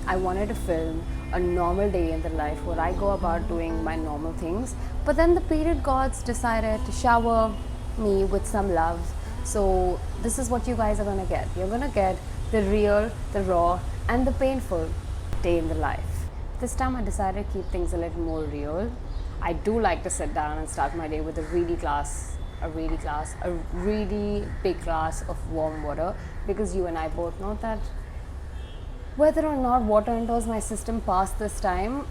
I wanted to film a normal day in the life where I go about doing my normal things. But then the period gods decided to shower me with some love. So this is what you guys are gonna get. You're gonna get the real, the raw, and the painful day in the life. This time I decided to keep things a little more real. I do like to sit down and start my day with a really big glass of warm water, because you and I both know that whether or not water enters my system past this time,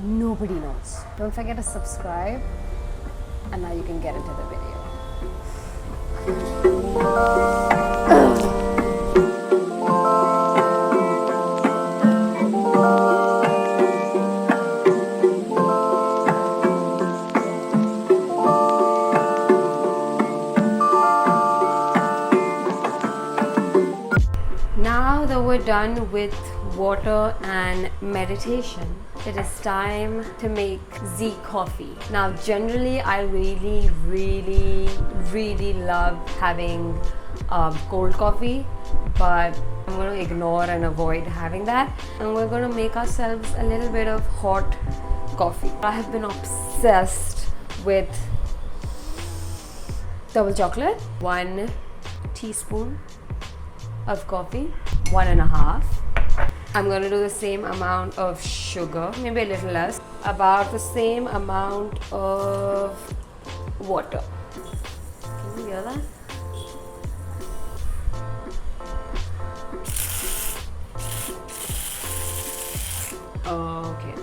nobody knows. Don't forget to subscribe, and now you can get into the video. Now that we're done with water and meditation, it is time to make Z coffee. Now generally I really love having cold coffee, but I'm going to ignore and avoid having that, and we're going to make ourselves a little bit of hot coffee. I have been obsessed with double chocolate. 1 teaspoon of coffee, 1.5. I'm going to do the same amount of sugar, maybe a little less, about the same amount of water. Can you hear that? Okay.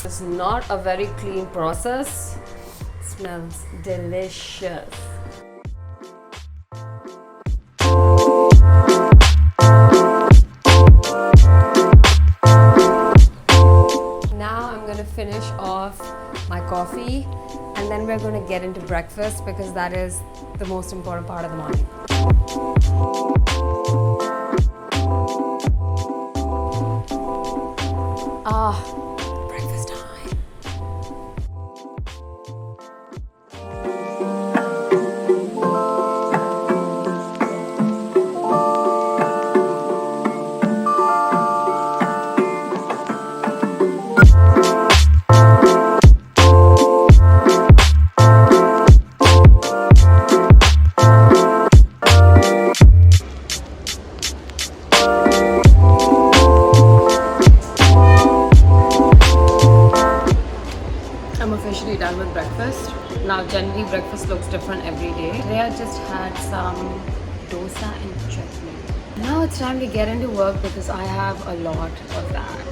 It's not a very clean process. It smells delicious. Finish off my coffee, and then we're going to get into breakfast, because that is the most important part of the morning. Breakfast time. I'm officially done with breakfast. Now generally breakfast looks different every day. Today I just had some dosa and chutney. Now it's time to get into work, because I have a lot of that.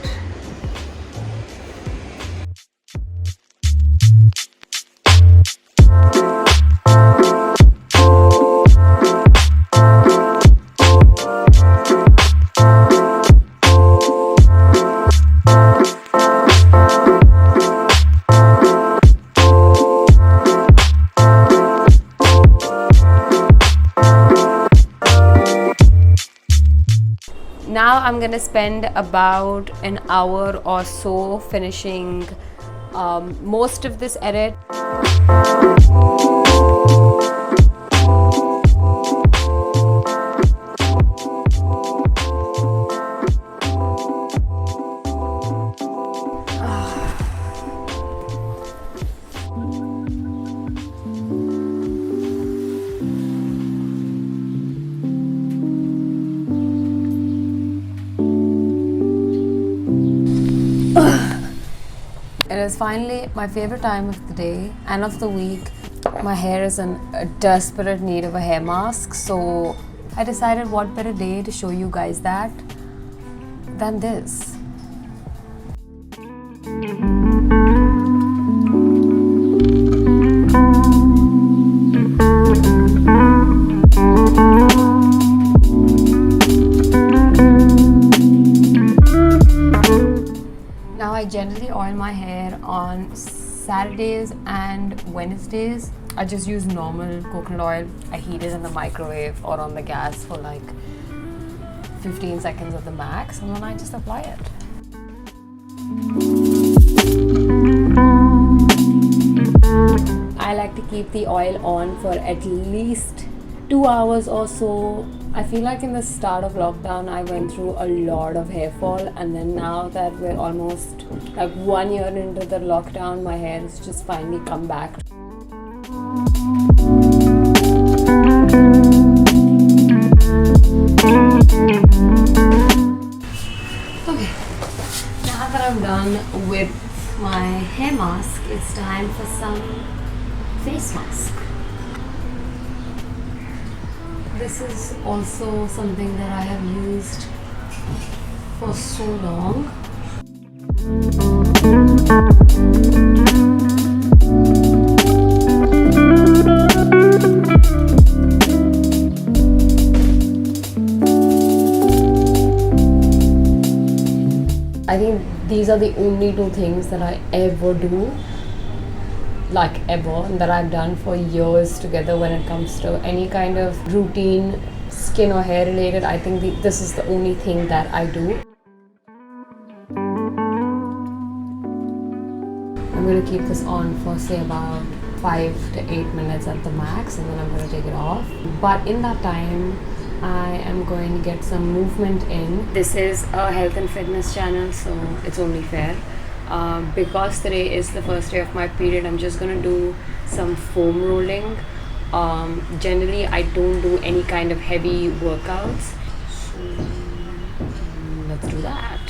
Now I'm gonna spend about an hour or so finishing most of this edit. It is finally my favorite time of the day and of the week. My hair is in a desperate need of a hair mask, so I decided what better day to show you guys that than this. I generally oil my hair on Saturdays and Wednesdays. I just use normal coconut oil. I heat it in the microwave or on the gas for like 15 seconds at the max, and then I just apply it. I like to keep the oil on for at least 2 hours or so. I feel like in the start of lockdown I went through a lot of hair fall, and then now that we're almost like 1 year into the lockdown, my hair has just finally come back. Okay, now that I'm done with my hair mask, it's time for some face mask. This is also something that I have used for so long. I think these are the only two things that I ever do, like ever, and that I've done for years together when it comes to any kind of routine, skin or hair related. I think this is the only thing that I do. I'm going to keep this on for say about 5 to 8 minutes at the max, and then I'm going to take it off. But in that time, I am going to get some movement in. This is a health and fitness channel, so it's only fair. Because today is the first day of my period, I'm just gonna do some foam rolling. Generally, I don't do any kind of heavy workouts, so let's do that.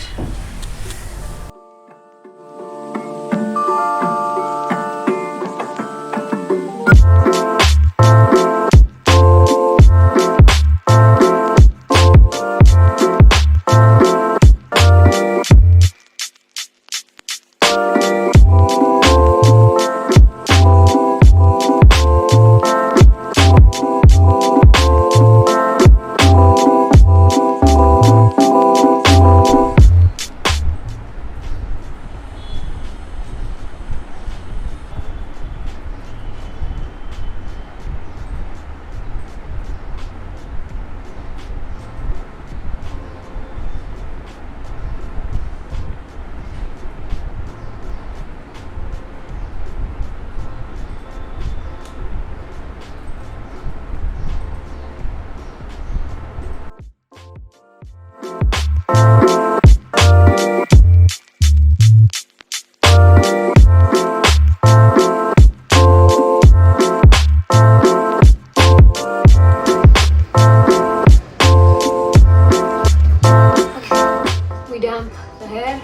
The hair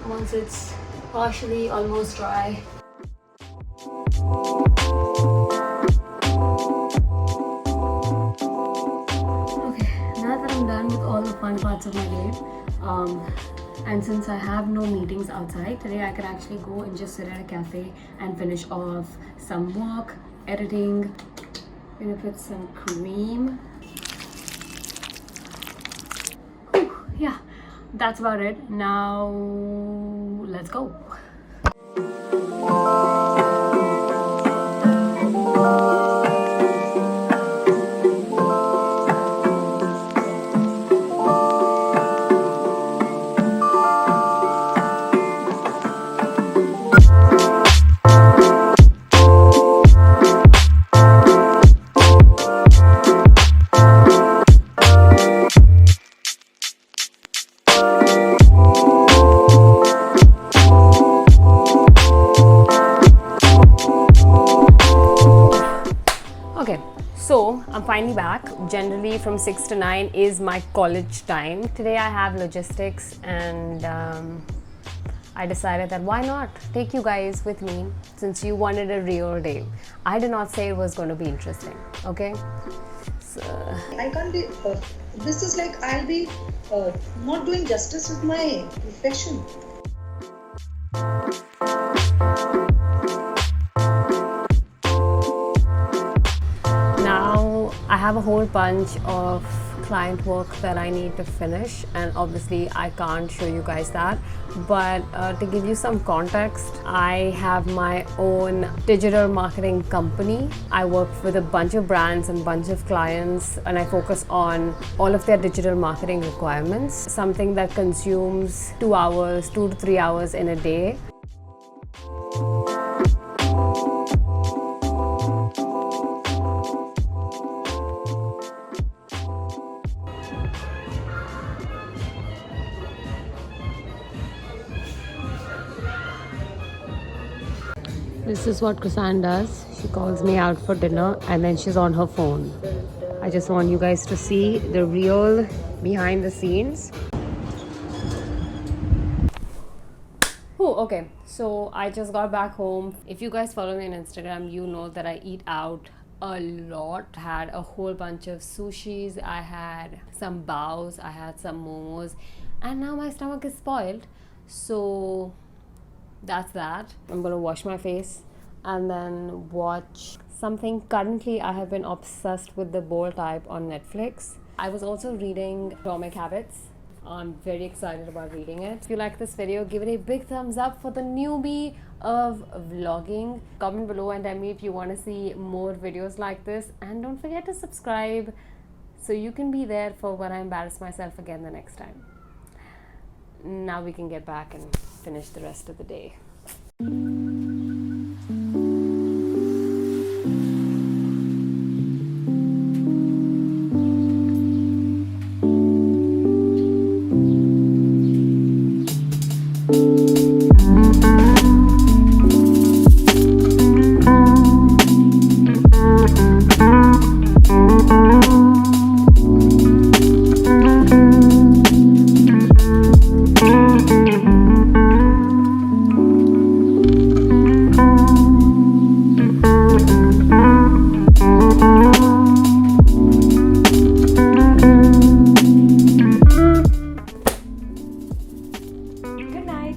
once it's partially almost dry. Okay, now that I'm done with all the fun parts of my day, and since I have no meetings outside today, I can actually go and just sit at a cafe and finish off some work, editing. I'm gonna put some cream. Whew, yeah. That's about it. Now, let's go. Okay, so I'm finally back. Generally from 6 to 9 is my college time. Today I have logistics, and I decided that why not take you guys with me since you wanted a real day. I did not say it was going to be interesting, okay? So I can't be, this is like I'll be not doing justice with my profession. I have a whole bunch of client work that I need to finish, and obviously I can't show you guys that, but to give you some context, I have my own digital marketing company. I work with a bunch of brands and bunch of clients, and I focus on all of their digital marketing requirements, something that consumes 2 hours, 2 to 3 hours in a day. This is what Kusan does. She calls me out for dinner and then she's on her phone. I just want you guys to see the real behind the scenes. Oh, okay. So I just got back home. If you guys follow me on Instagram, you know that I eat out a lot. Had a whole bunch of sushis. I had some baos. I had some momos. And now my stomach is spoiled. So that's that. I'm gonna wash my face and then watch something. Currently, I have been obsessed with the Bold Type on Netflix. I was also reading Atomic Habits. I'm very excited about reading it. If you like this video, give it a big thumbs up. For the newbie of vlogging, comment below and tell me if you want to see more videos like this. And don't forget to subscribe so you can be there for when I embarrass myself again the next time. Now we can get back and finish the rest of the day. Good night.